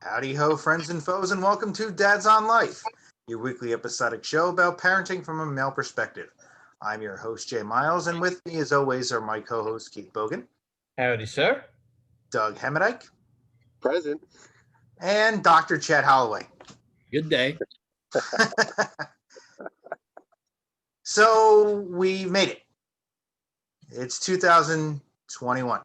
Howdy ho, friends and foes, and welcome to Dad's on Life, your weekly episodic show about parenting from a male perspective. I'm your host, Jay Miles, and with me, as always, are my co-hosts, Keith Bogan, Howdy, sir. Doug Hemmerdyke, Present. and Dr. Chad Holloway. Good day. So, we made it. It's 2021.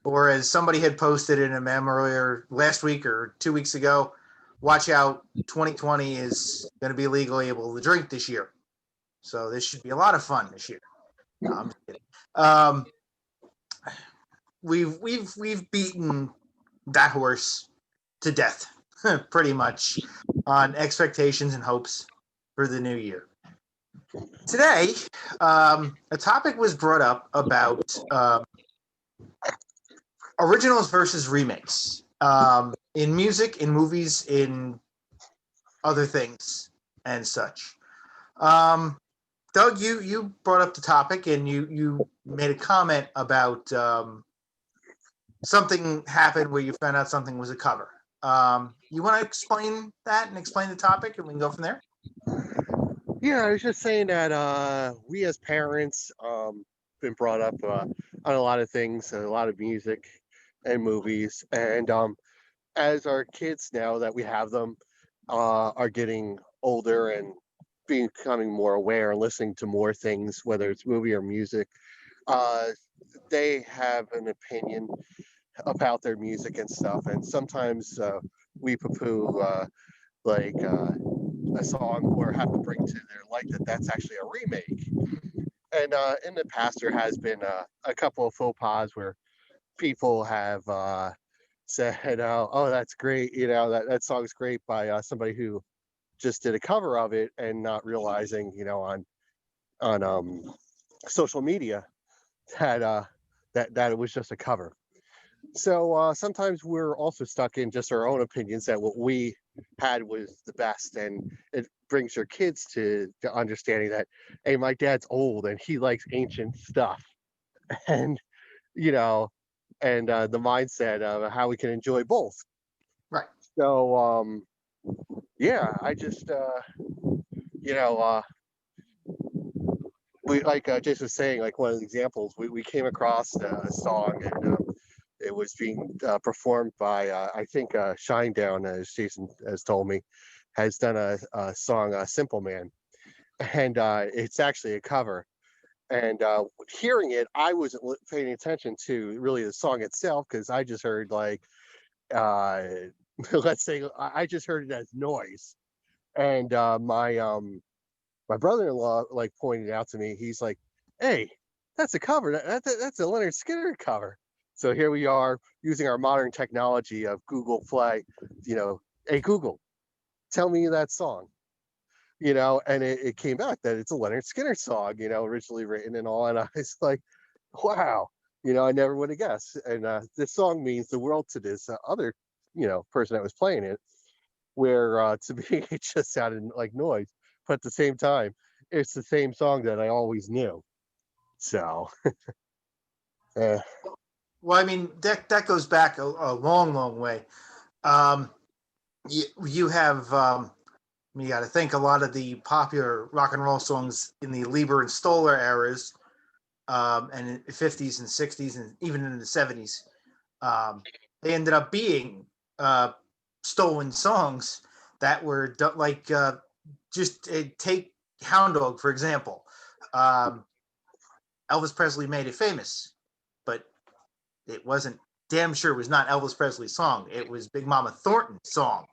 Or as somebody had posted in a meme earlier last week or 2 weeks ago, watch out, 2020 is going to be legally able to drink this year. So this should be a lot of fun this year. No, I'm just kidding. We've beaten that horse to death, pretty much, on expectations and hopes for the new year. Today, a topic was brought up about originals versus remakes in music, in movies, in other things and such. Doug, you brought up the topic and you made a comment about something happened where you found out something was a cover. You want to explain that and explain the topic, and we can go from there? Yeah, I was just saying that we as parents been brought up on a lot of things, a lot of music and movies, and as our kids now that we have them are getting older and becoming more aware and listening to more things, whether it's movie or music, they have an opinion about their music and stuff, and sometimes we poo-poo a song or have to bring to their light that that's actually a remake. And in the past, there has been a couple of faux pas where people have said, "Oh, that's great," that song's great by somebody who just did a cover of it, and not realizing, on social media that that it was just a cover. So sometimes we're also stuck in just our own opinions that what we had was the best, and it brings your kids to understanding that, hey, my dad's old and he likes ancient stuff, and the mindset of how we can enjoy both. Right. So yeah, I just we, like Jason was saying, like one of the examples, we came across a song, and it was being performed by I think Shinedown, as Jason has told me, has done a song, Simple Man, and it's actually a cover. And hearing it, I wasn't paying attention to really the song itself, because I just heard let's say I just heard it as noise. And my brother-in-law pointed out to me, he's like, "Hey, that's a cover. That's a Leonard Skinner cover." So here we are using our modern technology of Google Play. Hey Google, tell me that song. And it came back that it's a Leonard Skinner song, originally written and all. And I was like, wow, I never would have guessed. And this song means the world to this other, person that was playing it, where to me, it just sounded like noise. But at the same time, it's the same song that I always knew. So, Well, I mean, that goes back a long, long way. You have, you got to think, a lot of the popular rock and roll songs in the Lieber and Stoller eras, and in the 50s and 60s, and even in the 70s, they ended up being stolen songs that were take Hound Dog, for example. Elvis Presley made it famous, but it wasn't, damn sure it was not Elvis Presley's song. It was Big Mama Thornton's song.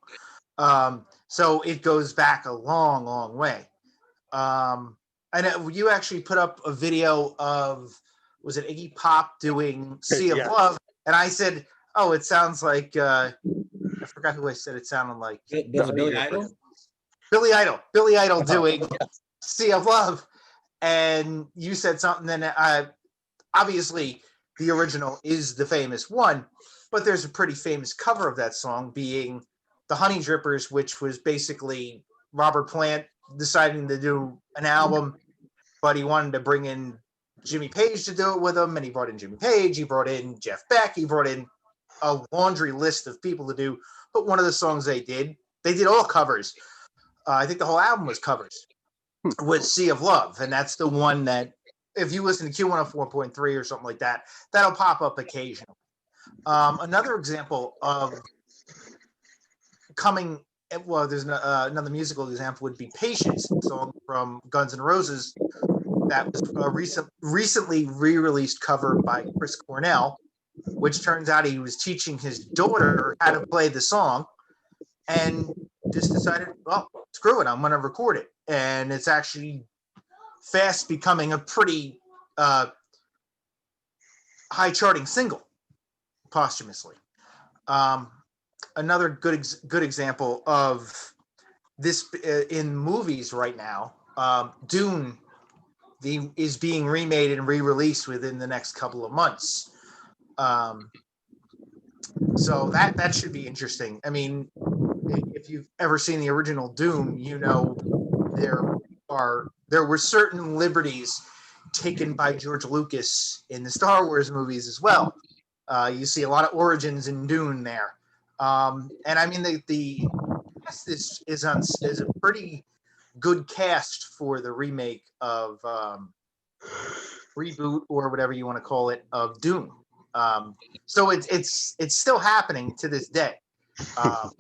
So it goes back a long, long way. And you actually put up a video of, was it Iggy Pop doing Sea of Yes. Love? And I said, oh, it sounds like, I forgot who I said it sounded like. Was it Billy Idol? Billy Idol doing Sea of Love. And you said something, then obviously the original is the famous one, but there's a pretty famous cover of that song being the Honey Drippers, which was basically Robert Plant deciding to do an album, but he wanted to bring in Jimmy Page to do it with him, and he brought in Jimmy Page, he brought in Jeff Beck, he brought in a laundry list of people to do. But one of the songs they did all covers. I think the whole album was covers. Was Sea of Love, and that's the one that if you listen to Q104.3 or something like that, that'll pop up occasionally. Another example of coming, well, there's another musical example would be Patience, a song from Guns N' Roses that was a recently re-released cover by Chris Cornell, which turns out he was teaching his daughter how to play the song and just decided, well, screw it, I'm going to record it. And it's actually fast becoming a pretty high charting single posthumously. Another good example of this in movies right now, Dune is being remade and re-released within the next couple of months. So that should be interesting. I mean, if you've ever seen the original Dune, you know there were certain liberties taken by George Lucas in the Star Wars movies as well. You see a lot of origins in Dune there, and I mean the cast is a pretty good cast for the remake of Reboot or whatever you want to call it of Dune. So it's still happening to this day,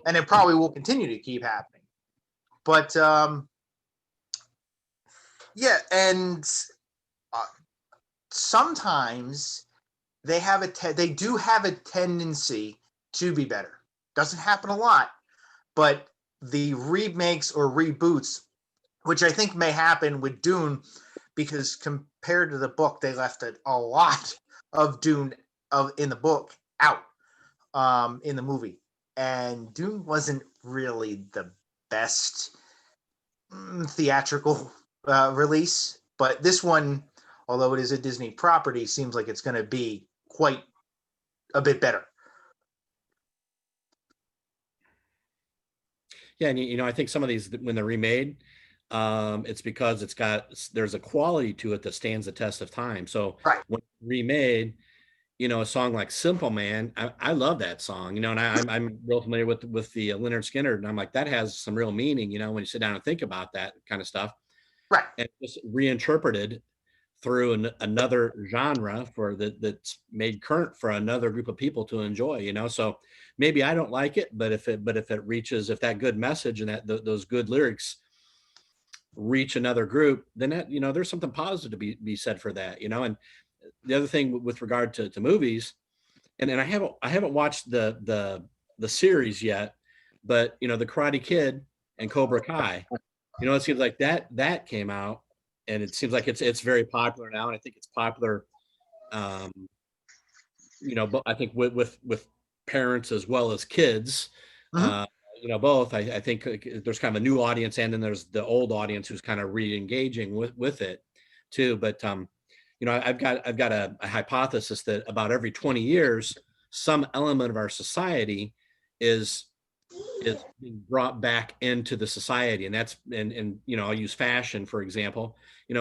and it probably will continue to keep happening. But yeah, and sometimes they do have a tendency to be better. Doesn't happen a lot, but the remakes or reboots, which I think may happen with Dune, because compared to the book, they left a lot of Dune in the book out in the movie, and Dune wasn't really the best theatrical release, but this one, although it is a Disney property, seems like it's going to be quite a bit better. Yeah, and I think some of these when they're remade, it's because there's a quality to it that stands the test of time. So right. When remade, a song like Simple Man, I love that song, and I'm real familiar with the Leonard Skinner, and I'm like, that has some real meaning, when you sit down and think about that kind of stuff. Right. And just reinterpreted through another genre that's made current for another group of people to enjoy, so maybe I don't like it, but if if that good message and those good lyrics reach another group, then that, there's something positive to be said for that, and the other thing with regard to movies, and I haven't watched the series yet, but the Karate Kid and Cobra Kai, it seems like that came out, and it seems like it's very popular now, and I think it's popular, but I think with parents as well as kids, both. I think there's kind of a new audience, and then there's the old audience who's kind of re-engaging with it too. But I've got a hypothesis that about every 20 years, some element of our society is being brought back into the society, and that's and I'll use fashion for example.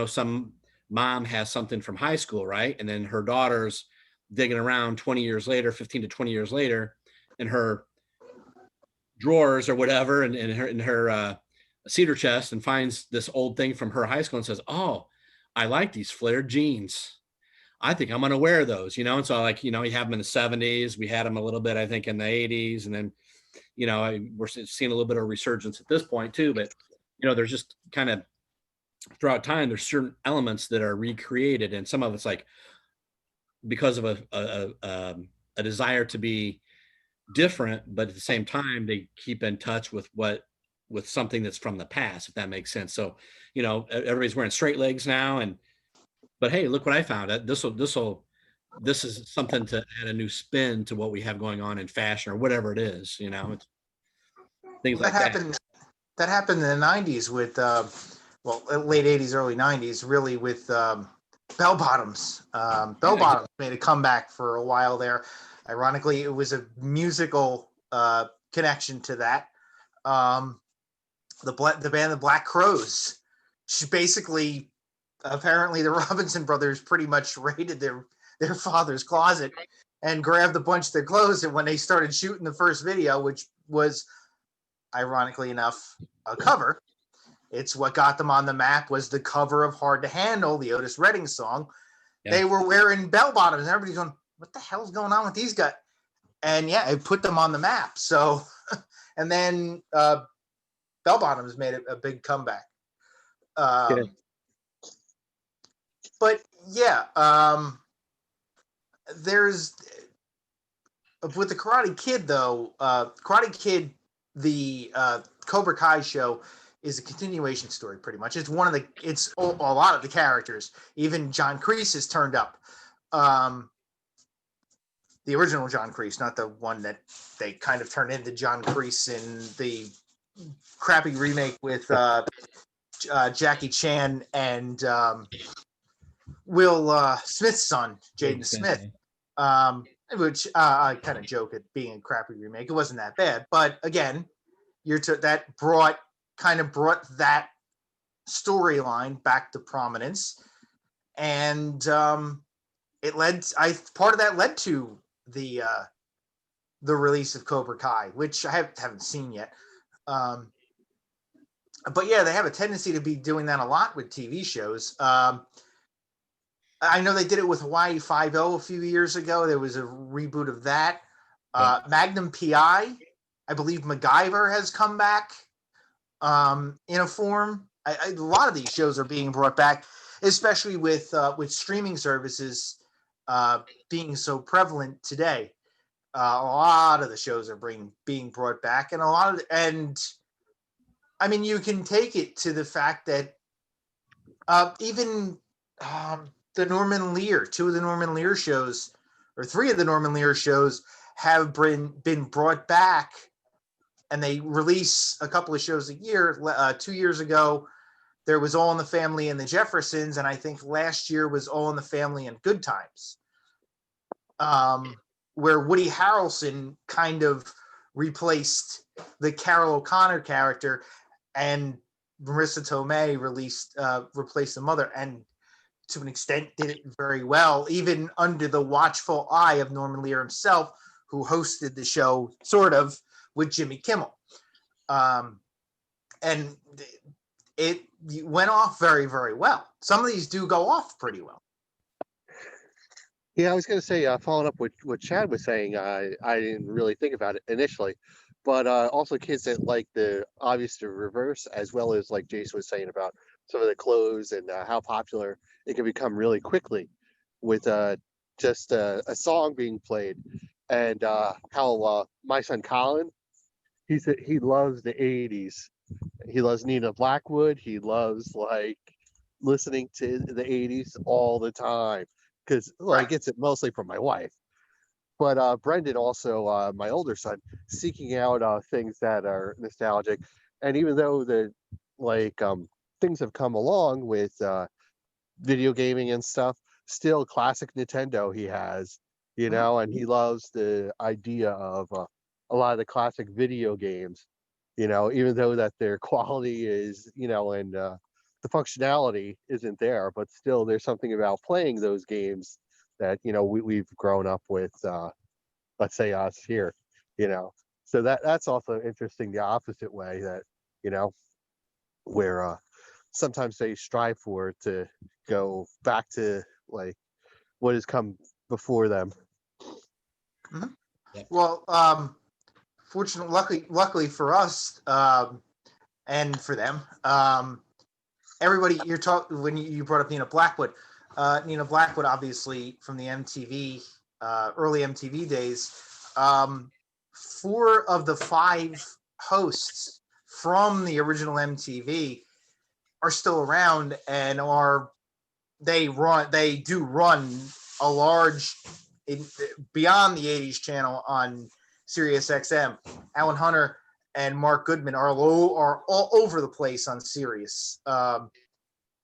Some mom has something from high school, right, and then her daughter's digging around 20 years later, 15 to 20 years later, in her drawers or whatever, and in her cedar chest, and finds this old thing from her high school and says, "Oh, I like these flared jeans. I think I'm going to wear those," and so you have them in the 70s. We had them a little bit, I think, in the 80s. And then, we're seeing a little bit of resurgence at this point too, but, there's just kind of throughout time, there's certain elements that are recreated. And some of it's like, because of a desire to be different, but at the same time, they keep in touch with something that's from the past, if that makes sense. So, everybody's wearing straight legs now, but hey, look what I found. This is something to add a new spin to what we have going on in fashion or whatever it is, it's things like that. That happened in the 90s with, late 80s, early 90s, really with bell bottoms. Bell bottoms made a comeback for a while there. Ironically, it was a musical connection to that. The band, the Black Crowes, basically, apparently the Robinson brothers pretty much raided their father's closet and grabbed a bunch of their clothes. And when they started shooting the first video, which was ironically enough a cover, it's what got them on the map, was the cover of Hard to Handle, the Otis Redding song. Yeah. They were wearing bell bottoms, and everybody's going, what the hell's going on with these guys? And yeah, it put them on the map. So, and then bell bottoms made a big comeback. Yeah. But yeah, there's with the Karate Kid though. Karate Kid, the Cobra Kai show, is a continuation story pretty much. It's one of the, it's a lot of the characters. Even John Kreese has turned up. The original John Kreese, not the one that they kind of turned into John Kreese in the crappy remake with Jackie Chan and Will Smith's son, Jaden Smith, which I kind of joke at being a crappy remake. It wasn't that bad, but again, that brought that storyline back to prominence, and it led. Part of that led to the release of Cobra Kai, which I haven't seen yet. But yeah, they have a tendency to be doing that a lot with TV shows. I know they did it with Hawaii Five-0 a few years ago. There was a reboot of that. Magnum PI, I believe MacGyver has come back in a form. A lot of these shows are being brought back, especially with streaming services being so prevalent today. A lot of the shows are being brought back, and I mean, you can take it to the fact that even the Norman Lear, two of the Norman Lear shows, or three of the Norman Lear shows, have been brought back, and they release a couple of shows a year. 2 years ago, there was All in the Family and the Jeffersons, and I think last year was All in the Family and Good Times, where Woody Harrelson kind of replaced the Carol O'Connor character, and Marissa Tomei replaced the mother, and to an extent did it very well, even under the watchful eye of Norman Lear himself, who hosted the show sort of with Jimmy Kimmel. And it went off very, very well. Some of these do go off pretty well. Yeah, I was going to say, following up with what Chad was saying, I didn't really think about it initially, but also kids that like the reverse, as well as like Jason was saying about some of the clothes and how popular it can become really quickly with just a song being played, and how my son Colin, he loves the 80s. He loves Nina Blackwood. He loves like listening to the 80s all the time, because I gets it mostly from my wife. But Brendan also, my older son, seeking out things that are nostalgic. And even though things have come along with video gaming and stuff, still classic Nintendo he has, and he loves the idea of a lot of the classic video games, even though that their quality is, and the functionality isn't there, but still there's something about playing those games that, we've grown up with, let's say us here, so that's also interesting, the opposite way that, where sometimes they strive for to go back to like what has come before them. Mm-hmm. Yeah. Well, luckily for us, and for them, everybody when you brought up Nina Blackwood, obviously from the MTV, early MTV days, 4 of the 5 hosts from the original MTV are still around, and they do run a large beyond the 80s channel on Sirius XM. Alan Hunter and Mark Goodman are all over the place on Sirius. And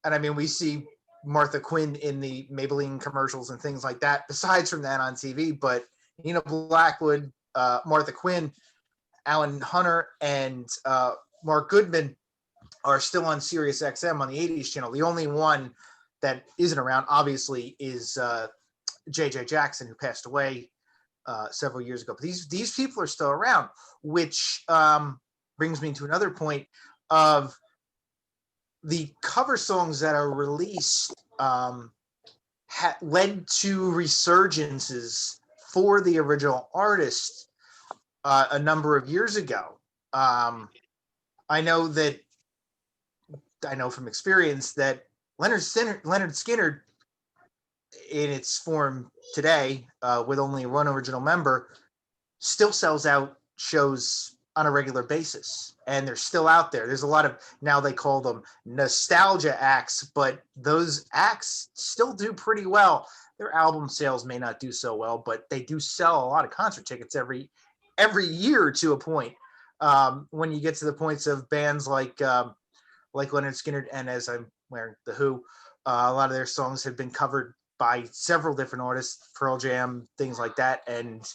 I mean, we see Martha Quinn in the Maybelline commercials and things like that, besides from that on TV. But Nina Blackwood, Martha Quinn, Alan Hunter, and Mark Goodman are still on Sirius XM on the 80s channel. The only one that isn't around, obviously, is JJ Jackson, who passed away several years ago. But these people are still around, which brings me to another point of the cover songs that are released led to resurgences for the original artist a number of years ago. I know from experience that Leonard Skinner, in its form today, with only one original member, still sells out shows on a regular basis, and they're still out there. There's a lot of, now they call them nostalgia acts, but those acts still do pretty well. Their album sales may not do so well, but they do sell a lot of concert tickets every year to a point. When you get to the points of bands like Leonard Skinner, and as I'm wearing the Who, a lot of their songs have been covered by several different artists, Pearl Jam, things like that, and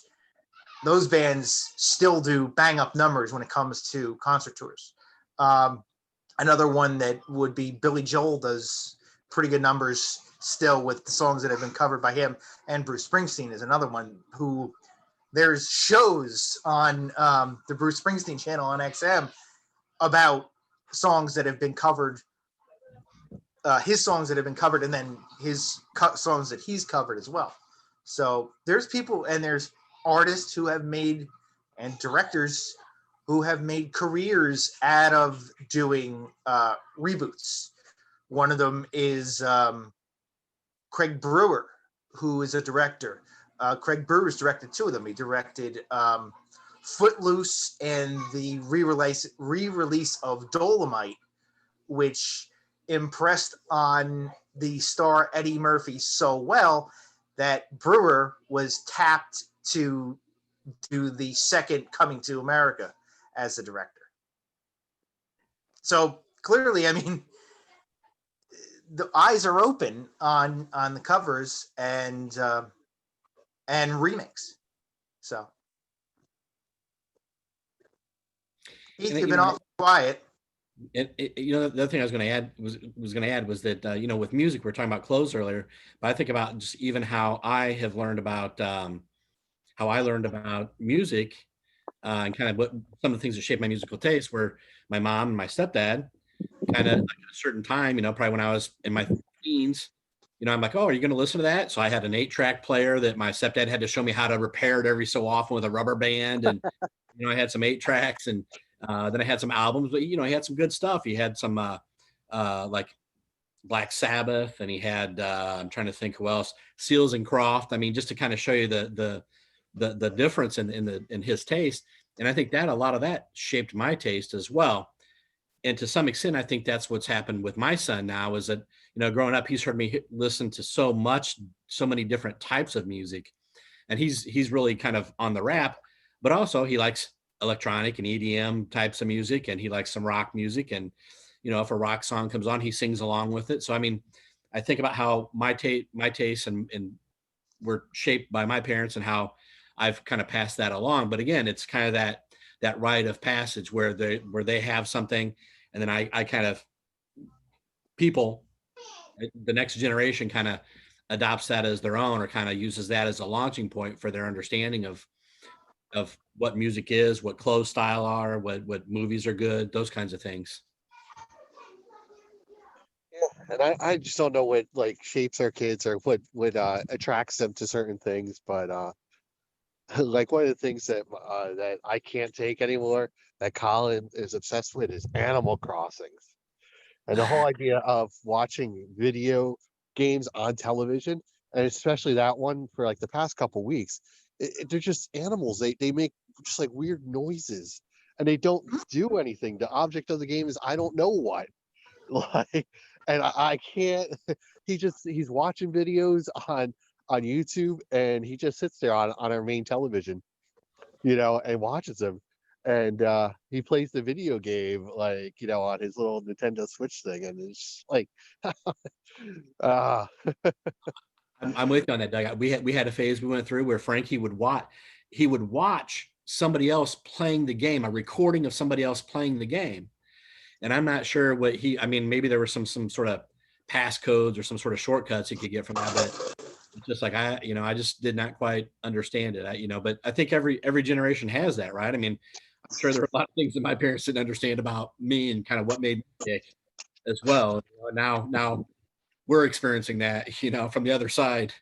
those bands still do bang up numbers when it comes to concert tours. Another one that would be Billy Joel does pretty good numbers still with the songs that have been covered by him, and Bruce Springsteen is another one who there's shows on the Bruce Springsteen channel on XM about songs that have been covered, his songs that have been covered, and then his songs that he's covered as well. So there's people, and there's artists who have made, and directors who have made careers out of doing reboots. One of them is Craig Brewer, who is a director. Craig Brewer's directed two of them. He directed Footloose and the re-release of Dolomite, which impressed on the star Eddie Murphy so well that Brewer was tapped to do the second Coming to America as the director. So clearly, I mean, the eyes are open on the covers and remakes. So, Heath, you've been off quiet. The other thing I was going to add was that with music, we were talking about clothes earlier, but I think about just even how I have learned about music, and kind of what some of the things that shaped my musical taste, where my mom and my stepdad kind of, like, at a certain time, probably when I was in my teens, I'm like, oh, are you going to listen to that? So I had an 8-track player that my stepdad had to show me how to repair it every so often with a rubber band, and I had some 8 tracks, and then I had some albums, but he had some good stuff. He had some like Black Sabbath, and he had I'm trying to think who else, Seals and Croft. I mean, just to kind of show you the difference in his taste. And I think that a lot of that shaped my taste as well. And to some extent, I think that's what's happened with my son now, is that, growing up, he's heard me listen to so many different types of music, and he's really kind of on the rap, but also he likes electronic and EDM types of music, and he likes some rock music. And, if a rock song comes on, he sings along with it. So, I mean, I think about how my tastes and were shaped by my parents, and how I've kind of passed that along. But again, it's kind of that rite of passage where they have something, and then I kind of, the next generation kind of adopts that as their own, or kind of uses that as a launching point for their understanding of what music is, what clothes style are, what movies are good, those kinds of things. Yeah, and I just don't know what like shapes our kids, or what attracts them to certain things. But like one of the things that I can't take anymore, that Colin is obsessed with, is Animal Crossings. And the whole idea of watching video games on television, and especially that one for like the past couple weeks, they're just animals. They make just like weird noises, and they don't do anything. The object of the game is I don't know what. Like, and I can't. He's watching videos on YouTube, and he just sits there on our main television, and watches them. And he plays the video game, like, on his little Nintendo Switch thing, and it's like, I'm with you on that, Doug. We had a phase we went through where Frankie would watch somebody else playing the game, a recording of somebody else playing the game, and I'm not sure I mean, maybe there were some sort of passcodes or some sort of shortcuts he could get from that, but It's just like I just did not quite understand it. But I think every generation has that, right? I mean, I'm sure there are a lot of things that my parents didn't understand about me and kind of what made me tick as well. Now we're experiencing that, from the other side.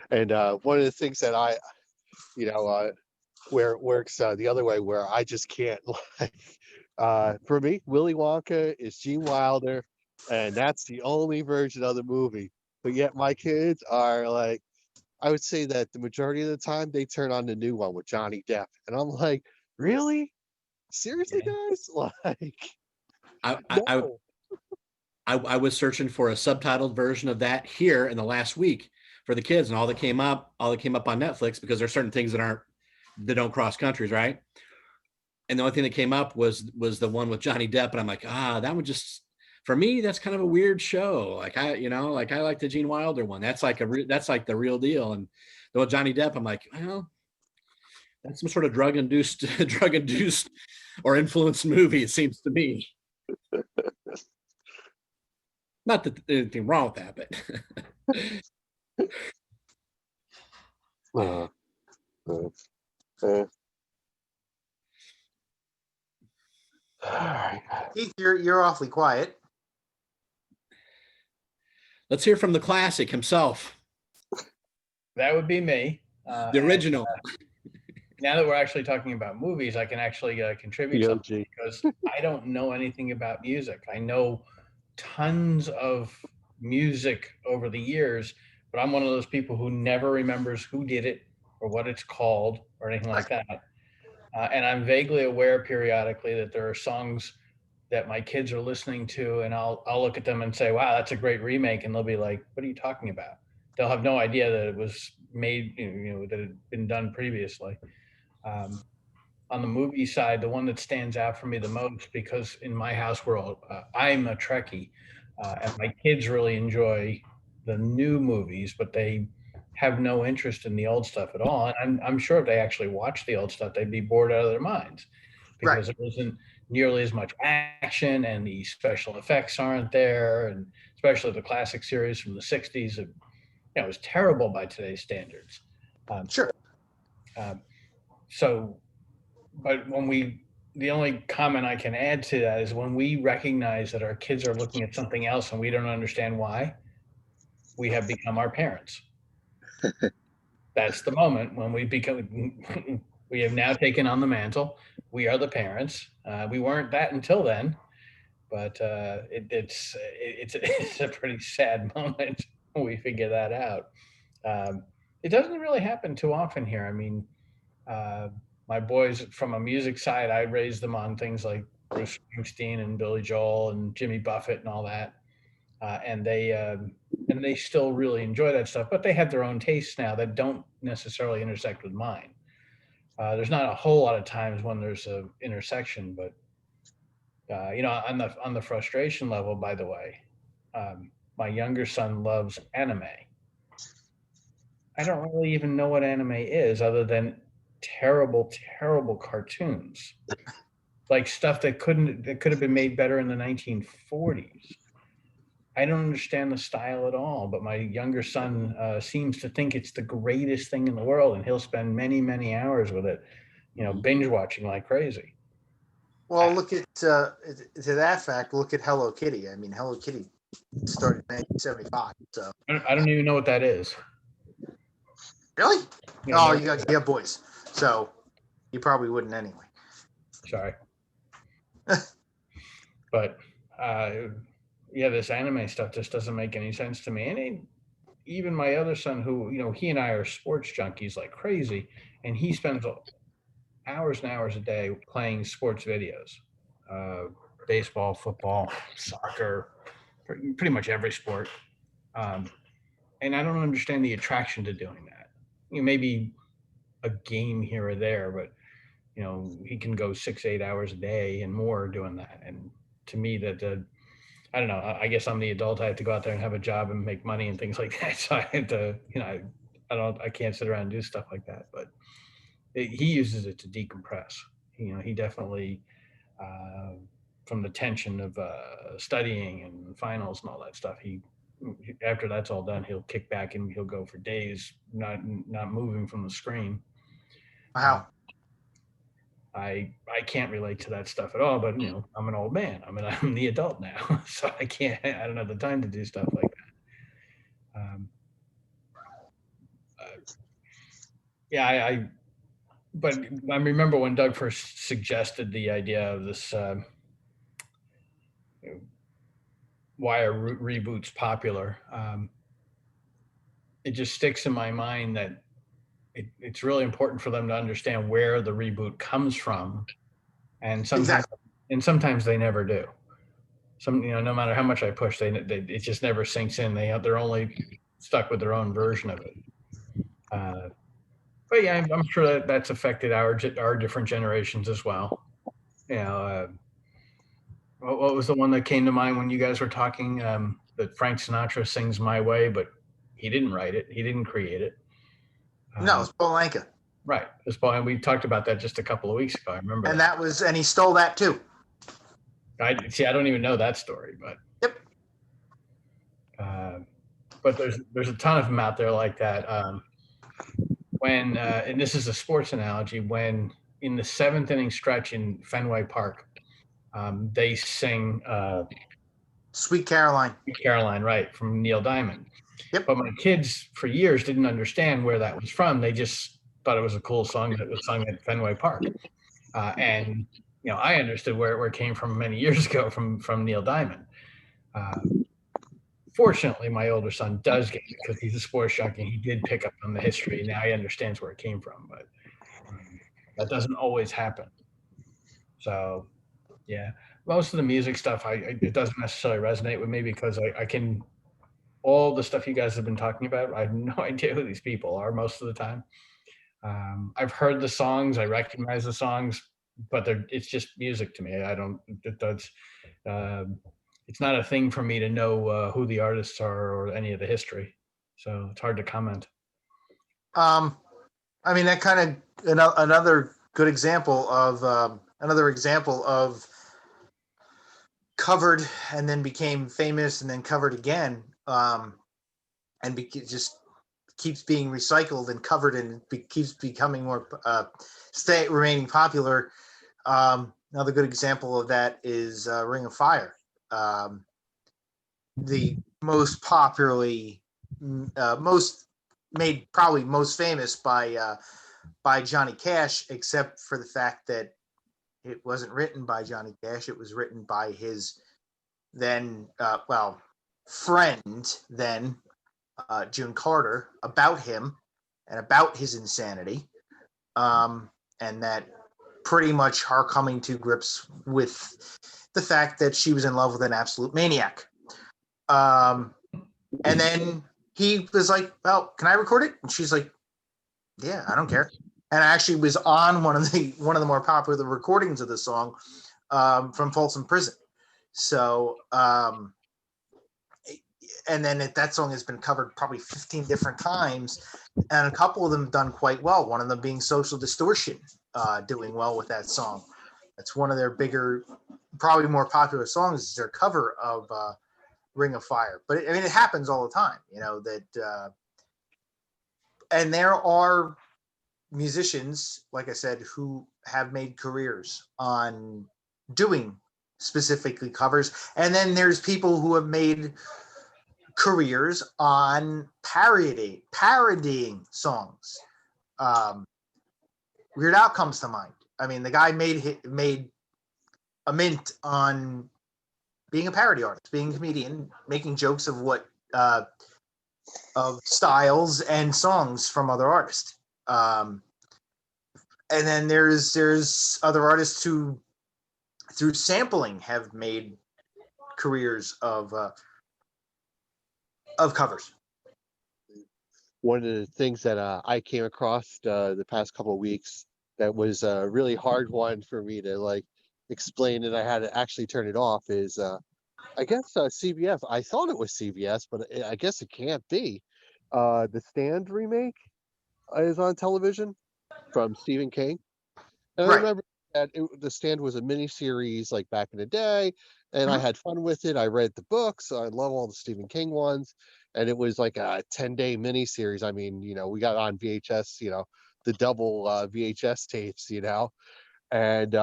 And one of the things that where it works the other way, where I just can't like, for me, Willy Wonka is Gene Wilder, and that's the only version of the movie. But yet my kids are like, I would say that the majority of the time they turn on the new one with Johnny Depp, and I'm like, really? Seriously, guys? Like, I, I, no. I was searching for a subtitled version of that here in the last week for the kids, and all that came up on Netflix, because there's certain things that don't cross countries, right? And the only thing that came up was the one with Johnny Depp, and I'm like, that would just, for me, that's kind of a weird show. Like I like the Gene Wilder one. That's like that's like the real deal. And the one Johnny Depp, I'm like, well, that's some sort of drug induced or influenced movie, it seems to me. Not that there's anything wrong with that, but Uh, uh, all right. Keith, you're awfully quiet. let's hear from the classic himself, That would be me. the original. Now that we're actually talking about movies, I can actually contribute The something, OG. because I don't know anything about music. I know tons of music over the years, but I'm one of those people who never remembers who did it or what it's called or anything like that. And I'm vaguely aware periodically that there are songs that my kids are listening to, and I'll look at them and say, "Wow, that's a great remake," and they'll be like, "What are you talking about?" They'll have no idea that it was made, that it had been done previously. Um, on the movie side, the one that stands out for me the most, because in my house I'm a Trekkie, and my kids really enjoy the new movies, but they have no interest in the old stuff at all. And I'm sure if they actually watched the old stuff, they'd be bored out of their minds, because Right. there isn't nearly as much action, and the special effects aren't there, and especially the classic series from the '60s, it was terrible by today's standards. Sure. Um, so but the only comment I can add to that is, when we recognize that our kids are looking at something else and we don't understand why, we have become our parents. That's the moment when we have now taken on the mantle. We are the parents. We weren't that until then, but it's a pretty sad moment when we figure that out. It doesn't really happen too often here. I mean, uh, my boys, from a music side, I raised them on things like Bruce Springsteen and Billy Joel and Jimmy Buffett and all that, and they still really enjoy that stuff. But they have their own tastes now that don't necessarily intersect with mine. There's not a whole lot of times when there's a intersection, but on the frustration level, by the way, my younger son loves anime. I don't really even know what anime is, other than terrible, terrible cartoons, like stuff that could have been made better in the 1940s. I don't understand the style at all, but my younger son seems to think it's the greatest thing in the world, and he'll spend many, many hours with it, binge watching like crazy. Well, look at to that fact. Look at Hello Kitty. I mean, Hello Kitty started in 1975. So I don't even know what that is. really, Yeah, you have boys, so you probably wouldn't anyway. Sorry. But this anime stuff just doesn't make any sense to me. And even my other son, who, he and I are sports junkies like crazy, and he spends hours and hours a day playing sports videos, baseball, football, soccer, pretty much every sport. And I don't understand the attraction to doing that. Maybe a game here or there, but he can go 6-8 hours a day and more doing that. And to me, that I don't know. I guess I'm the adult. I have to go out there and have a job and make money and things like that. So I had to, I can't sit around and do stuff like that. But he uses it to decompress. He definitely, from the tension of studying and finals and all that stuff, he after that's all done, he'll kick back and he'll go for days, not moving from the screen. Wow. I can't relate to that stuff at all, but I'm an old man. I'm the adult now, so I don't have the time to do stuff like that. Yeah, but I remember when Doug first suggested the idea of this why are reboots popular. It just sticks in my mind that it's really important for them to understand where the reboot comes from, and sometimes they never do. No matter how much I push, it just never sinks in. They're only stuck with their own version of it. But yeah, I'm sure that's affected our different generations as well. What was the one that came to mind when you guys were talking? That Frank Sinatra sings "My Way," but he didn't write it. He didn't create it. No, it's Paul Anka. Right. And we talked about that just a couple of weeks ago. I remember. And and he stole that too. I don't even know that story, but. Yep. But there's a ton of them out there like that. When and this is a sports analogy, when in the 7th inning stretch in Fenway Park, they sing Sweet Caroline. Sweet Caroline, right, from Neil Diamond. Yep. But my kids for years didn't understand where that was from. They just thought it was a cool song that was sung at Fenway Park. And I understood where it came from many years ago from Neil Diamond. Fortunately, my older son does get it because he's a sports junkie. He did pick up on the history. Now he understands where it came from, but that doesn't always happen. So, yeah, most of the music stuff, it doesn't necessarily resonate with me because I can, all the stuff you guys have been talking about, I have no idea who these people are most of the time. I've heard the songs, I recognize the songs, but it's just music to me. It's not a thing for me to know who the artists are or any of the history. So it's hard to comment. I mean, that kind of another good example of covered and then became famous and then covered again, and just keeps being recycled and covered and keeps becoming more remaining popular. Another good example of that is Ring of Fire. The most popularly, probably most famous by Johnny Cash, except for the fact that it wasn't written by Johnny Cash. It was written by his then, friend then, June Carter, about him and about his insanity. And that pretty much her coming to grips with the fact that she was in love with an absolute maniac. And then he was like, well, can I record it? And she's like, yeah, I don't care. And I actually was on one of the more popular recordings of the song from Folsom Prison. So, and then that song has been covered probably 15 different times, and a couple of them done quite well. One of them being Social Distortion, doing well with that song. That's one of their bigger, probably more popular songs, is their cover of Ring of Fire. But it happens all the time, that, and there are musicians, like I said, who have made careers on doing specifically covers. And then there's people who have made careers on parodying songs. Weird Al comes to mind. I mean, the guy made a mint on being a parody artist, being a comedian, making jokes of of styles and songs from other artists. And then there's other artists who, through sampling, have made careers of covers. One of the things that I came across the past couple of weeks that was a really hard one for me to explain, and I had to actually turn it off, is I guess CBS. I thought it was CBS, but I guess it can't be. The Stand remake is on television from Stephen King. And Right. I remember The Stand was a mini series like back in the day, and I Mhm. had fun with it. I read the books. I love all the Stephen King ones, and it was like a 10-day mini series. I mean, we got on VHS, the double VHS tapes, and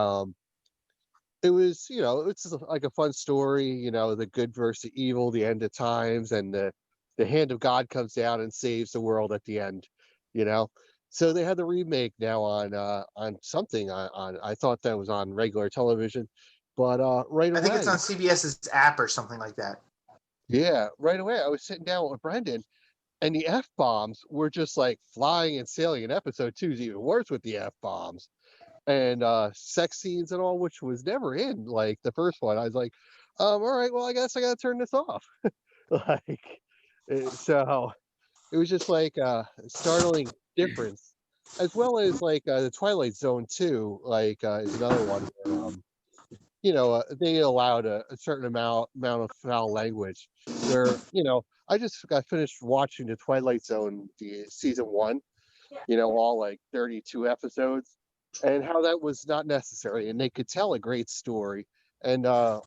it was, it's just like a fun story, the good versus the evil, the end of times, and the hand of God comes down and saves the world at the end, you know. So they had the remake now on something on I thought that was on regular television, but right I think it's away, on CBS's app or something like that. yeah, right away I was sitting down with Brendan, and the F bombs were just like flying and sailing. And episode 2 is even worse with the F bombs and sex scenes and all, which was never in like the first one. I was like, all right, well, I guess I gotta turn this off. Like, so it was just like a startling difference, as well as like the Twilight Zone too. Like, is another one where they allowed a certain amount of foul language. Where I just got finished watching the Twilight Zone, the season 1, all like 32 episodes, and how that was not necessary. And they could tell a great story. And I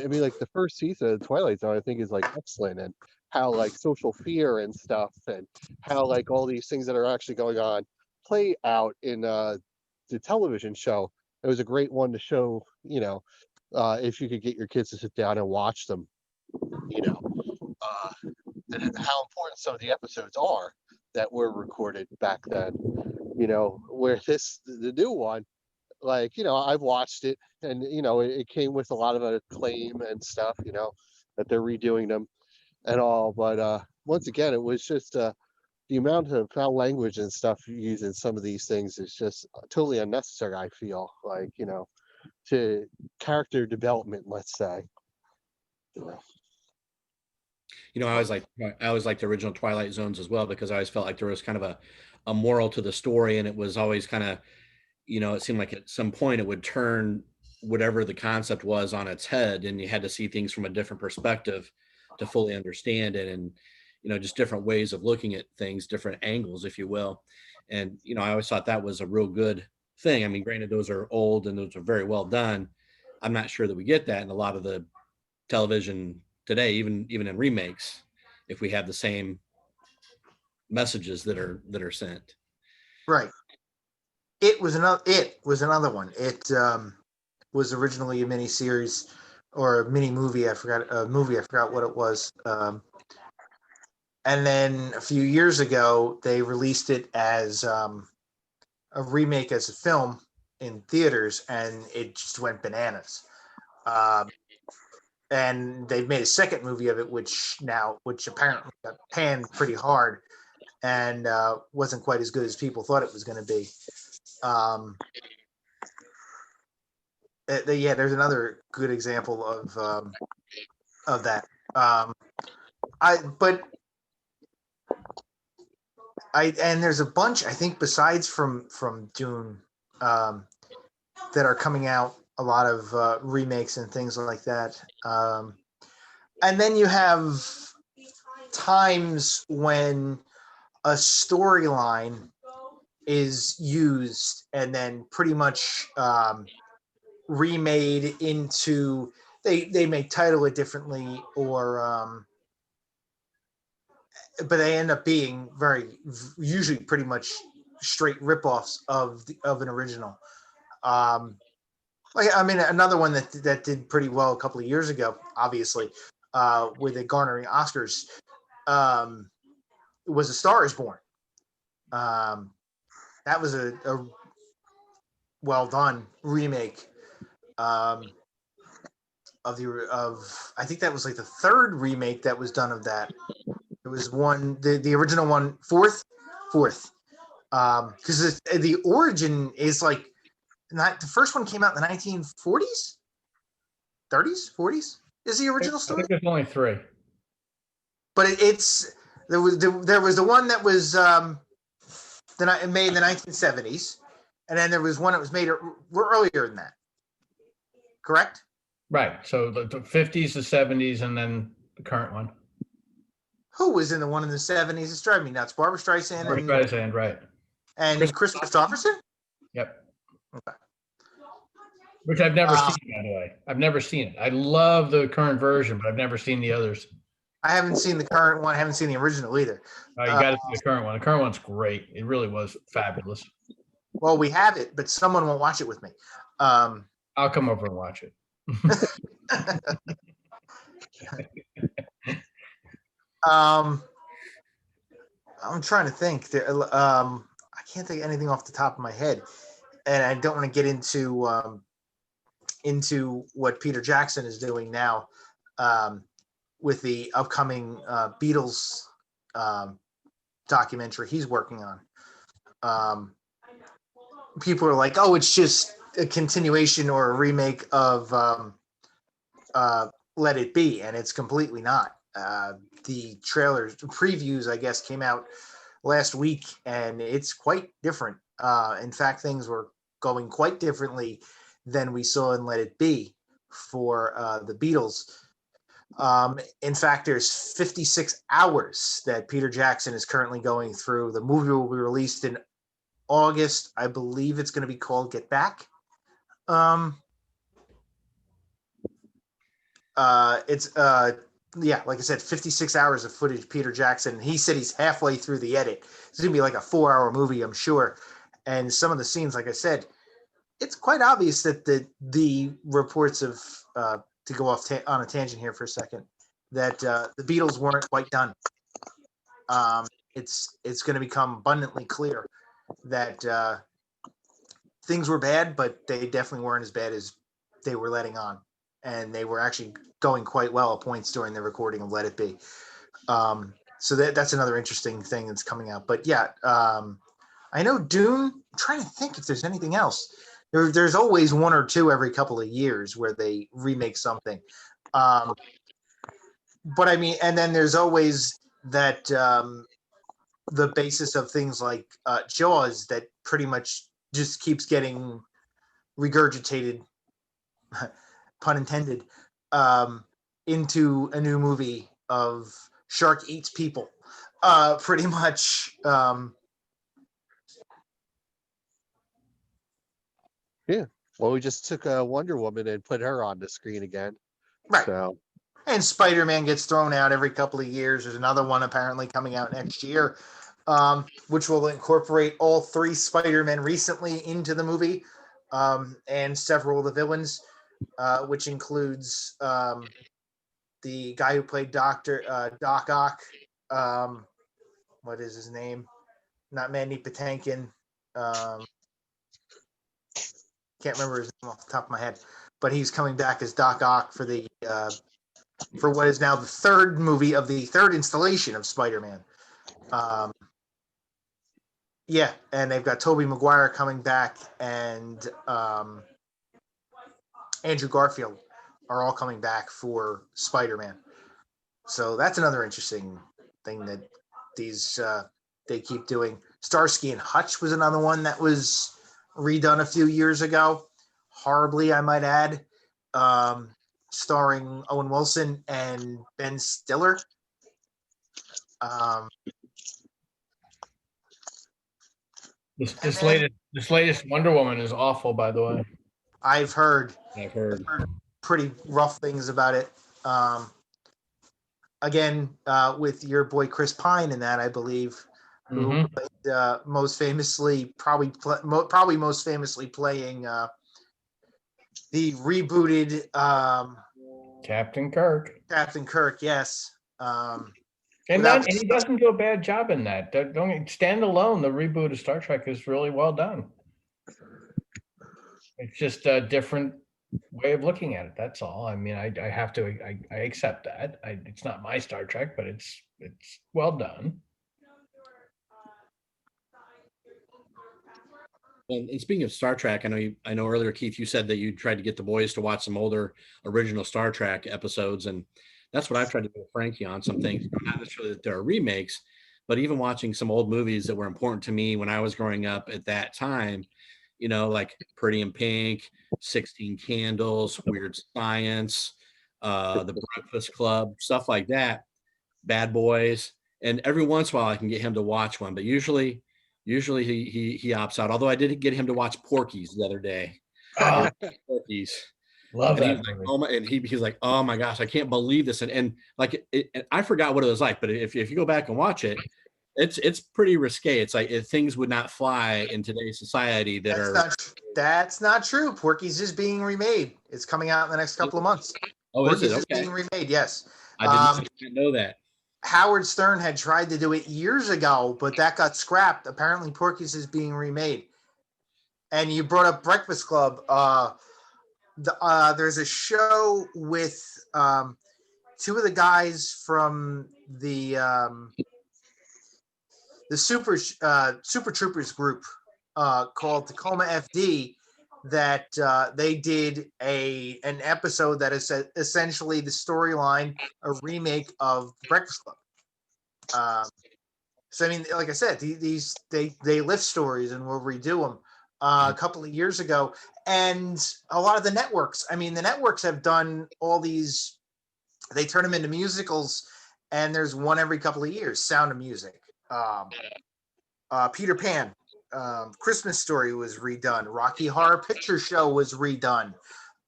mean, like the first season of Twilight Zone, I think is like excellent, and how like social fear and stuff, and how like all these things that are actually going on play out in the television show. It was a great one to show, if you could get your kids to sit down and watch them, you know, uh, and how important some of the episodes are that were recorded back then. Where the new one, like, I've watched it, and it came with a lot of acclaim and stuff, that they're redoing them and all. But once again, it was just the amount of foul language and stuff used in some of these things is just totally unnecessary. I feel like, to character development, let's say. I always liked the original Twilight Zones as well, because I always felt like there was kind of a moral to the story, and it was always kind of, it seemed like at some point it would turn whatever the concept was on its head, and you had to see things from a different perspective to fully understand it, and just different ways of looking at things, different angles, if you will. And I always thought that was a real good thing. I mean, granted, those are old and those are very well done. I'm not sure that we get that in a lot of the television today, even in remakes, if we have the same messages that are sent. Right. It was another one. It was originally a mini series or a mini movie. I forgot what it was. And then a few years ago, they released it as a remake as a film in theaters, and it just went bananas. Um, and they've made a second movie of it, which apparently got panned pretty hard and wasn't quite as good as people thought it was going to be. Yeah, there's another good example of that. And there's a bunch, I think, besides from Dune, that are coming out. A lot of remakes and things like that. And then you have times when a storyline is used and then pretty much remade into, they may title it differently, or but they end up being usually pretty much straight ripoffs of an original. Another one that did pretty well a couple of years ago, obviously, with it garnering Oscars, was A Star Is Born. That was a well done remake of I think that was like the third remake that was done of that. It was the original one, fourth, because the origin is like, not the first one came out in the 1940s, 30s, 40s is the original I story. think there's only 3. But there was the one that was made in the 1970s, and then there was one that was made earlier than that. Correct? Right. So the 50s, the 70s, and then the current one. Who was in the one in the 70s? It's driving me nuts. Barbara Streisand Streisand, right. and Chris Christopherson? Yep. Okay. Which I've never seen, by the way. I've never seen it. I love the current version, but I've never seen the others. I haven't seen the current one. I haven't seen the original either. Oh, you got to see the current one. The current one's great. It really was fabulous. Well, we have it, but someone won't watch it with me. I'll come over and watch it. I'm trying to think. I can't think of anything off the top of my head, and I don't want to get into what Peter Jackson is doing now with the upcoming Beatles documentary he's working on. People are like, "Oh, it's just a continuation or a remake of Let It Be," and it's completely not. The trailers, previews, I guess, came out last week, and it's quite different. In fact, things were going quite differently than we saw in Let It Be for the Beatles. In fact, there's 56 hours that Peter Jackson is currently going through. The movie will be released in August. I believe it's going to be called Get Back. It's like I said, 56 hours of footage, Peter Jackson. He said he's halfway through the edit. It's going to be like a 4-hour movie, I'm sure. And some of the scenes, like I said, it's quite obvious that the reports of, to go off on a tangent here for a second, that the Beatles weren't quite done. It's going to become abundantly clear that things were bad, but they definitely weren't as bad as they were letting on. And they were actually going quite well at points during the recording of Let It Be. So that's another interesting thing that's coming out. But yeah, I know Dune. I'm trying to think if there's anything else. There's always one or two every couple of years where they remake something. But I mean, and then there's always that the basis of things like Jaws that pretty much just keeps getting regurgitated, pun intended, into a new movie of shark eats people, pretty much. Yeah. Well, we just took Wonder Woman and put her on the screen again. Right. So. And Spider-Man gets thrown out every couple of years. There's another one apparently coming out next year, which will incorporate all 3 Spider-Men recently into the movie, and several of the villains, which includes the guy who played Doc Ock. What is his name? Not Mandy Patinkin. Can't remember his name off the top of my head, but he's coming back as Doc Ock for the for what is now the 3rd movie of the 3rd installation of Spider-Man. Yeah, and they've got Tobey Maguire coming back, and Andrew Garfield are all coming back for Spider-Man. So that's another interesting thing that these they keep doing. Starsky and Hutch was another one that was redone a few years ago, horribly, I might add, starring Owen Wilson and Ben Stiller. This latest Wonder Woman is awful, by the way. I've heard pretty rough things about it. Again, with your boy Chris Pine in that, I believe, who played, most famously, probably most famously playing the rebooted Captain Kirk. Captain Kirk, yes. And he doesn't do a bad job in that. Don't stand alone. The reboot of Star Trek is really well done. It's just a different way of looking at it. That's all. I mean, I have to. I accept that. It's not my Star Trek, but it's well done. And speaking of Star Trek, I know earlier, Keith, you said that you tried to get the boys to watch some older original Star Trek episodes, and that's what I've tried to do with Frankie on some things. Not necessarily that there are remakes, but even watching some old movies that were important to me when I was growing up at that time, like Pretty in Pink, 16 Candles, Weird Science, The Breakfast Club, stuff like that, Bad Boys. And every once in a while I can get him to watch one, but usually he opts out. Although I did get him to watch Porky's the other day. Oh, Porky's. love And he that was like, movie. oh my, and he's like, oh my gosh, I can't believe this. And like, and I forgot what it was like, but if you go back and watch it, it's pretty risque. It's like things would not fly in today's society that That's are. not that's not true. Porky's is being remade. It's coming out in the next couple of months. Oh, is it? Porky's is Okay. being remade. Yes. I didn't know that. Howard Stern had tried to do it years ago, but that got scrapped. Apparently, Porky's is being remade. And you brought up Breakfast Club. There's a show with two of the guys from the Super Troopers group called Tacoma FD that they did an episode that is essentially the storyline, a remake of Breakfast Club. So I mean, like I said, they lift stories and we'll redo them. A couple of years ago, and a lot of the networks. I mean, the networks have done all these. They turn them into musicals, and there's one every couple of years. Sound of Music, Peter Pan, Christmas Story was redone. Rocky Horror Picture Show was redone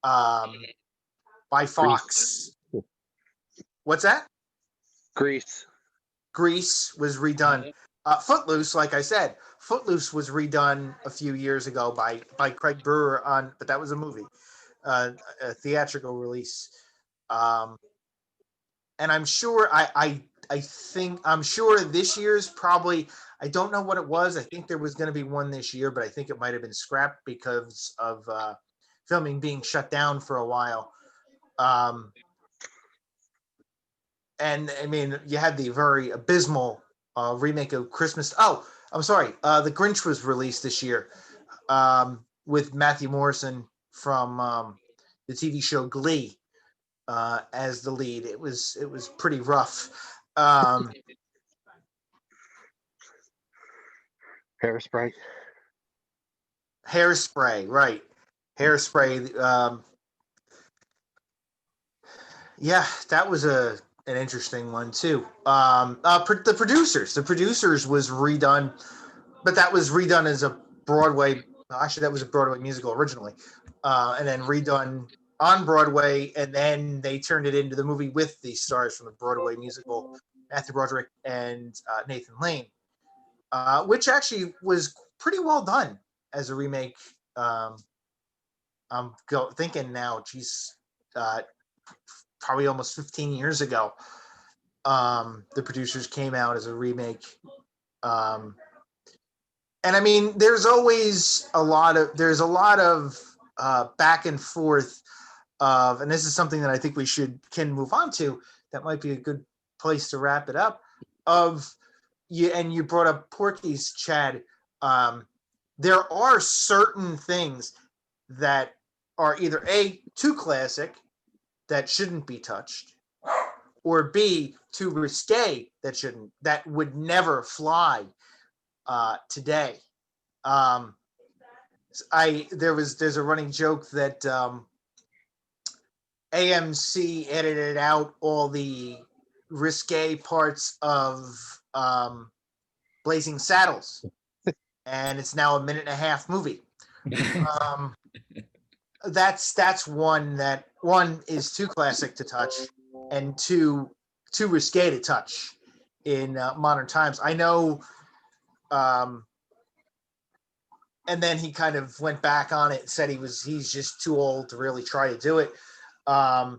by Fox. What's that? Grease. Grease was redone. Footloose, like I said, Footloose was redone a few years ago by Craig Brewer but that was a movie, a theatrical release. And I'm sure I'm sure this year's probably, I don't know what it was. I think there was going to be one this year, but I think it might have been scrapped because of filming being shut down for a while. And I mean, you had the very abysmal remake of Christmas. Oh, I'm sorry. The Grinch was released this year with Matthew Morrison from the TV show Glee as the lead. It was pretty rough. Hairspray. Hairspray, right? Hairspray. Yeah, that was an interesting one too. The producers was redone, but that was redone as a Broadway. Actually, that was a Broadway musical originally, and then redone on Broadway, and then they turned it into the movie with the stars from the Broadway musical, Matthew Broderick and Nathan Lane, which actually was pretty well done as a remake. I'm thinking now, geez, probably almost 15 years ago, the producers came out as a remake. And I mean, there's a lot of back and forth of, and this is something that I think we can move on to. That might be a good place to wrap it up. You brought up Porky's, Chad. There are certain things that are either A, too classic, that shouldn't be touched, or B, too risque, that would never fly today. There's a running joke that AMC edited out all the risque parts of Blazing Saddles, and it's now a 1.5-minute movie. That's one is too classic to touch, and too risque to touch in modern times. I know. And then he kind of went back on it and said he's just too old to really try to do it. The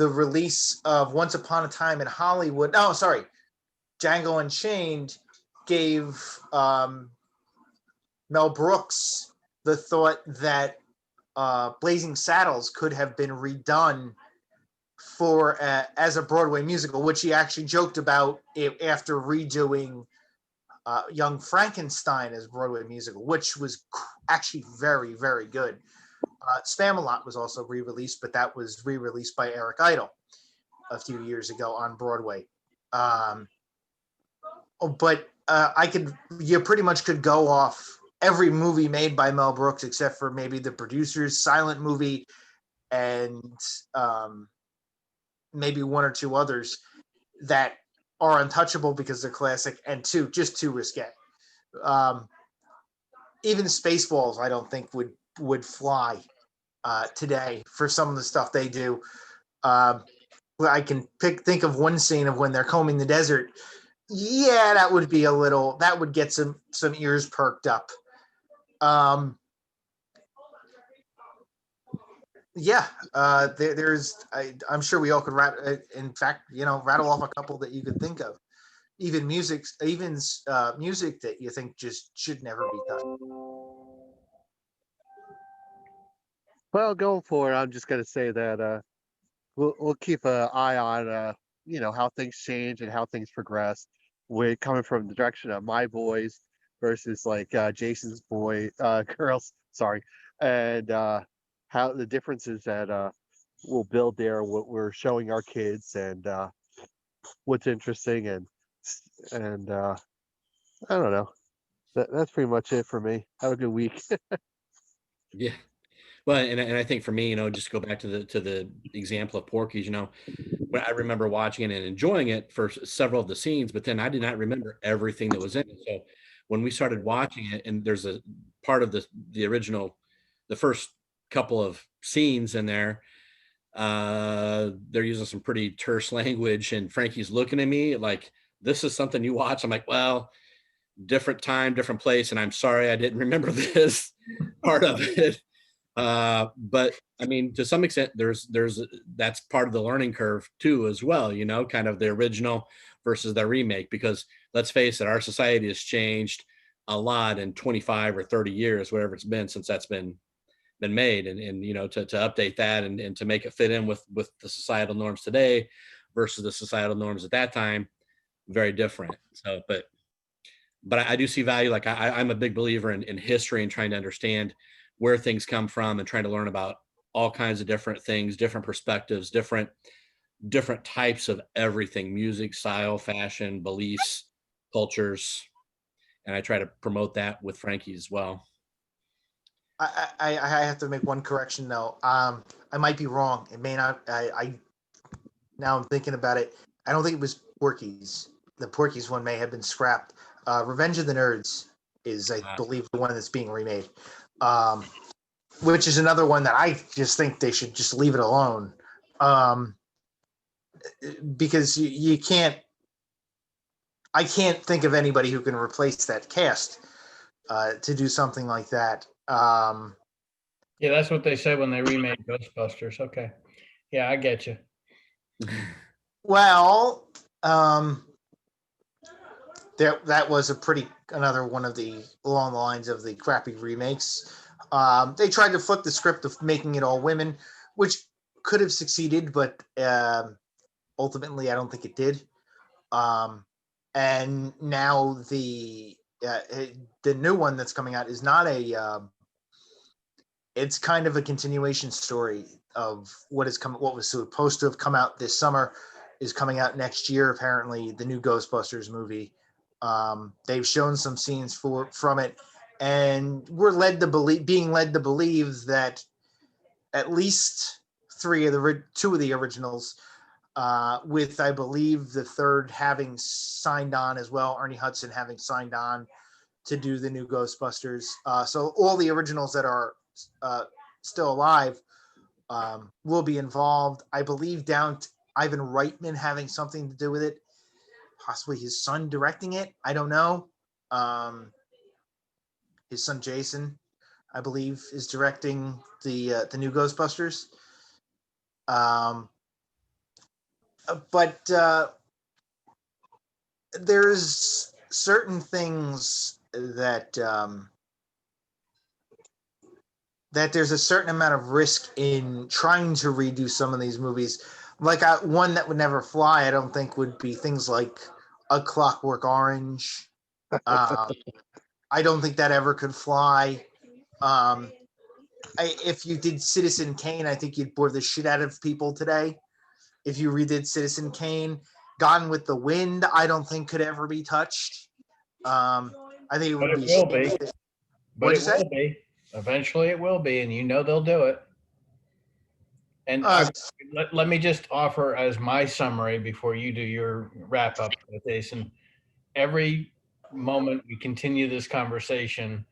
release of Once Upon a Time in Hollywood, Django Unchained gave Mel Brooks the thought that Blazing Saddles could have been redone as a Broadway musical, which he actually joked about after redoing Young Frankenstein as Broadway musical, which was actually very, very good. Spamalot was also re-released, but that was re-released by Eric Idle a few years ago on Broadway. You pretty much could go off every movie made by Mel Brooks except for maybe The Producers, Silent Movie, and maybe one or two others that are untouchable because they're classic, and just too risque. Even Spaceballs, I don't think would would fly today for some of the stuff they do. I can think of one scene of when they're combing the desert. Yeah, that would be that would get some ears perked up. Yeah, I'm sure we all could in fact, rattle off a couple that you could think of. Even music that you think just should never be done. Well, going forward, I'm just gonna say that we'll keep an eye on how things change and how things progress. With coming from the direction of my boys versus like Jason's girls, sorry, and how the differences that we'll build there, what we're showing our kids, and what's interesting, and I don't know. That's pretty much it for me. Have a good week. Yeah. Well, and I think for me, just go back to the example of Porky's, when I remember watching it and enjoying it for several of the scenes, but then I did not remember everything that was in it. So when we started watching it, and there's a part of the original, the first couple of scenes in there, they're using some pretty terse language, and Frankie's looking at me like, this is something you watch. I'm like, well, different time, different place, and I'm sorry I didn't remember this part of it. But I mean, to some extent, that's part of the learning curve too, as well, kind of the original versus the remake, because let's face it, our society has changed a lot in 25 or 30 years, whatever it's been since that's been made. And to update that and to make it fit in with the societal norms today versus the societal norms at that time, very different. So, but I do see value. Like I'm a big believer in history and trying to understand where things come from and trying to learn about all kinds of different things, different perspectives, different types of everything: music, style, fashion, beliefs, cultures. And I try to promote that with Frankie as well. I have to make one correction though. I might be wrong. It may not. Now I'm thinking about it. I don't think it was Porky's. The Porky's one may have been scrapped. Revenge of the Nerds is, I believe, the one that's being remade, which is another one that I just think they should just leave it alone, because you can't. I can't think of anybody who can replace that cast to do something like that. Yeah, that's what they said when they remade Ghostbusters. Okay. Yeah, I get you. Well, that was another one of the along the lines of the crappy remakes. They tried to flip the script of making it all women, which could have succeeded, but ultimately I don't think it did. And now the new one that's coming out is not it's kind of a continuation story of what was supposed to have come out this summer is coming out next year. Apparently, the new Ghostbusters movie. They've shown some scenes from it, and we're being led to believe that at least two of the originals, with I believe the third having signed on as well, Ernie Hudson having signed on to do the new Ghostbusters. So all the originals that are still alive will be involved. I believe down to Ivan Reitman having something to do with it. Possibly his son directing it. I don't know. His son Jason, I believe, is directing the new Ghostbusters. But there's certain things that there's a certain amount of risk in trying to redo some of these movies. Like one that would never fly, I don't think, would be things like A Clockwork Orange. I don't think that ever could fly. If you did Citizen Kane, I think you'd bore the shit out of people today. If you redid Citizen Kane, Gone with the Wind, I don't think could ever be touched. I think it would But be. It will be. But it will be. Eventually it will be, and they'll do it. And let me just offer as my summary before you do your wrap up, Jason. Every moment we continue this conversation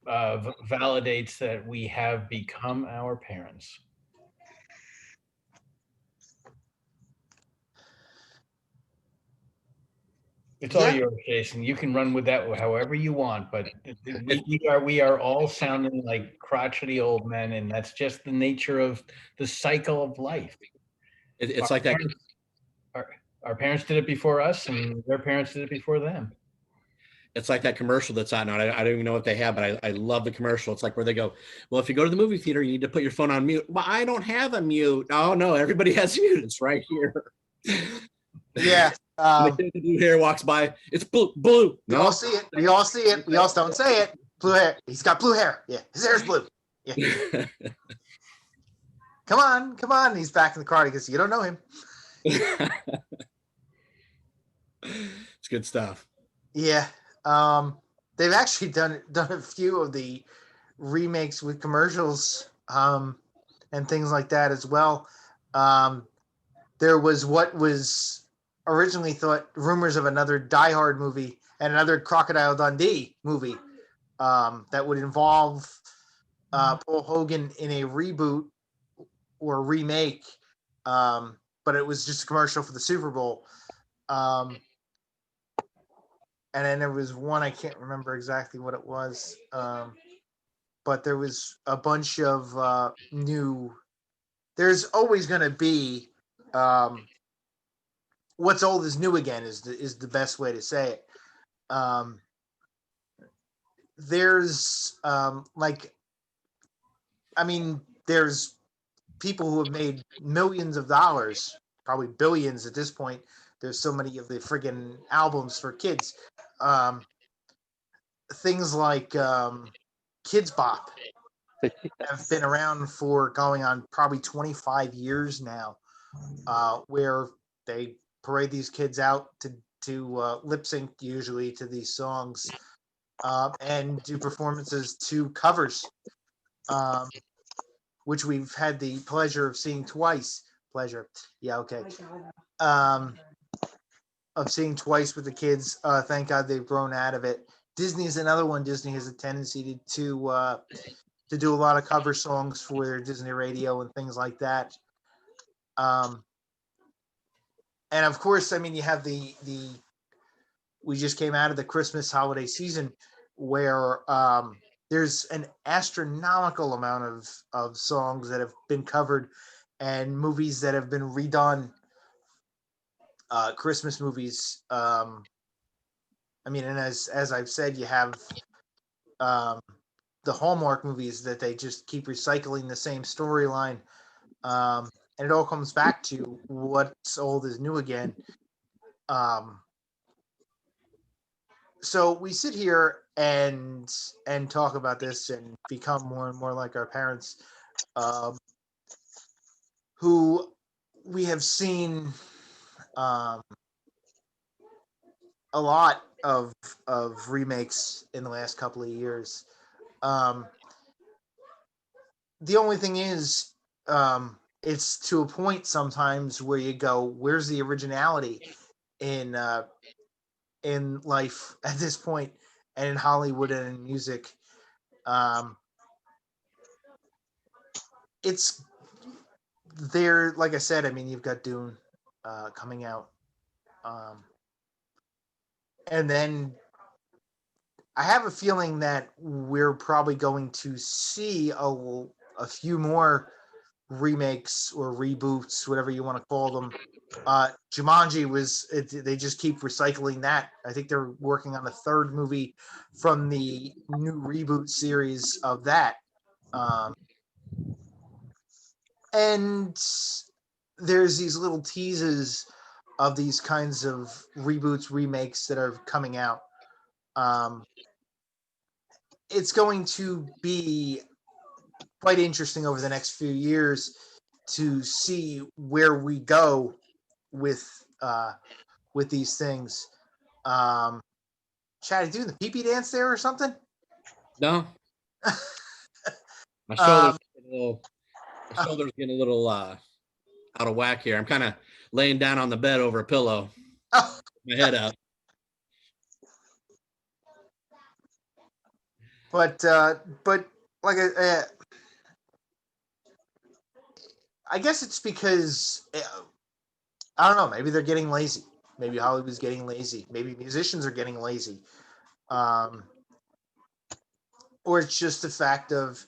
validates that we have become our parents. It's all Yeah. yours, Jason. You can run with that however you want, but we are all sounding like crotchety old men, and that's just the nature of the cycle of life. It's Our like that. parents, our parents did it before us, and their parents did it before them. It's like that commercial that's out now. I don't even know what they have, but I love the commercial. It's like where they go, well, if you go to the movie theater, you need to put your phone on mute. Well, I don't have a mute. Oh no, everybody has mute. It's right here. Yeah. And the kid with the blue hair walks by. It's blue. Blue. We No, all see it. We all see it. We all don't say it. Blue hair. He's got blue hair. Yeah. His hair's blue. Yeah. Come on. He's back in the car because you don't know him. It's good stuff. Yeah. They've actually done a few of the remakes with commercials and things like that as well. There was what was originally thought rumors of another Die Hard movie and another Crocodile Dundee movie that would involve Paul Hogan in a reboot or remake, but it was just a commercial for the Super Bowl. And then there was one, I can't remember exactly what it was, but there was a bunch of new. There's always going to be what's old is new again is the best way to say it. There's there's people who have made millions of dollars, probably billions at this point. There's so many of the friggin' albums for kids. Things like Kids Bop have been around for going on probably 25 years now, where they parade these kids out to lip sync usually to these songs and do performances to covers, which we've had the pleasure of seeing twice. Yeah, okay. Of seeing twice with the kids. Thank God they've grown out of it. Disney is another one. Disney has a tendency to do a lot of cover songs for their Disney radio and things like that. And of course, I mean, you have the we just came out of the Christmas holiday season where there's an astronomical amount of songs that have been covered and movies that have been redone. Christmas movies. I mean, and as I've said, you have the Hallmark movies that they just keep recycling the same storyline, and it all comes back to what's old is new again. So we sit here and talk about this and become more and more like our parents, who we have seen a lot of remakes in the last couple of years. The only thing is, it's to a point sometimes where you go, "Where's the originality in life at this point, and in Hollywood and in music?" It's there, like I said. I mean, you've got Dune coming out. And then I have a feeling that we're probably going to see a few more remakes or reboots, whatever you want to call them. Jumanji they just keep recycling that. I think they're working on a third movie from the new reboot series of that. And there's these little teases of these kinds of reboots, remakes that are coming out. It's going to be quite interesting over the next few years to see where we go with these things. Chad, are you doing the pee-pee dance there or something? No. My shoulders getting a little out of whack here. I'm kind of laying down on the bed over a pillow, my head up. But like I guess it's because I don't know. Maybe they're getting lazy. Maybe Hollywood's getting lazy. Maybe musicians are getting lazy. Um, or it's just the fact of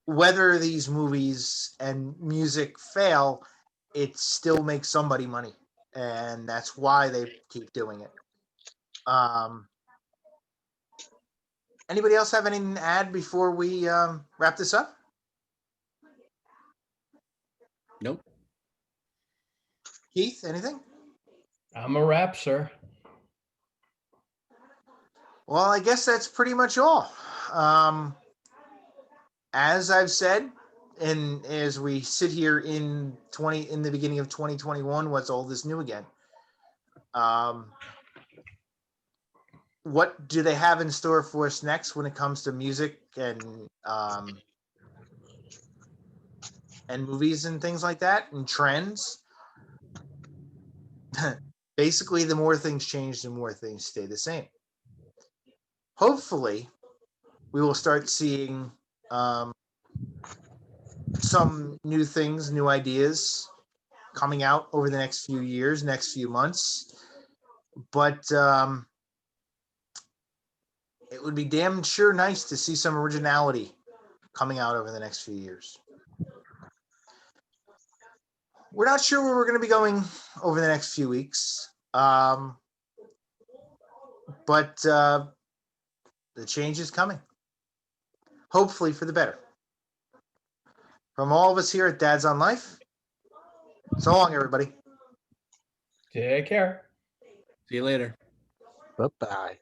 whether these movies and music fail, it still makes somebody money, and that's why they keep doing it. Anybody else have anything to add before we wrap this up? Nope. Keith, anything? I'm a rap, sir. Well, I guess that's pretty much all. As I've said, and as we sit here in the beginning of 2021, what's old is new again. What do they have in store for us next when it comes to music and movies and things like that and trends? Basically, the more things change, the more things stay the same. Hopefully, we will start seeing some new things, new ideas coming out over the next few years, next few months. But it would be damn sure nice to see some originality coming out over the next few years. We're not sure where we're going to be going over the next few weeks. But the change is coming. Hopefully for the better. From all of us here at Dad's on Life, so long, everybody. Take care. See you later. Bye-bye.